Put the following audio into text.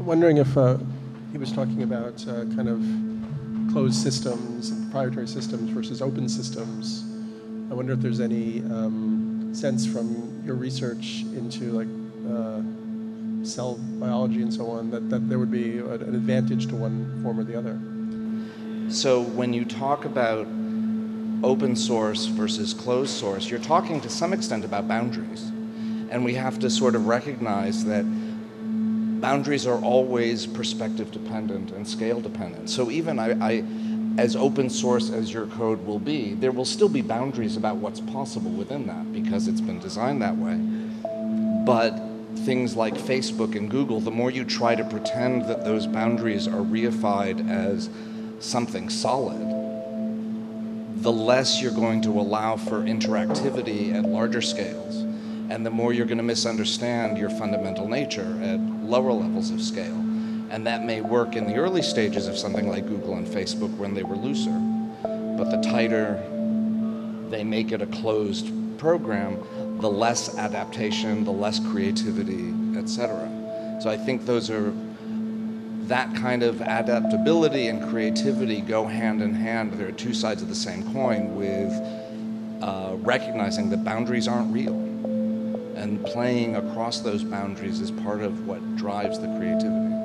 wondering if he was talking about kind of closed systems and proprietary systems versus open systems. I wonder if there's any sense from your research into like cell biology and so on that there would be an advantage to one form or the other. So when you talk about open source versus closed source, you're talking to some extent about boundaries. And we have to sort of recognize that boundaries are always perspective dependent and scale dependent. So even as open source as your code will be, there will still be boundaries about what's possible within that because it's been designed that way. But things like Facebook and Google, the more you try to pretend that those boundaries are reified as something solid, the less you're going to allow for interactivity at larger scales, and the more you're going to misunderstand your fundamental nature at lower levels of scale. And that may work in the early stages of something like Google and Facebook when they were looser, but the tighter they make it a closed program, the less adaptation, the less creativity, etc. So I think that kind of adaptability and creativity go hand in hand. There are two sides of the same coin with recognizing that boundaries aren't real. And playing across those boundaries is part of what drives the creativity.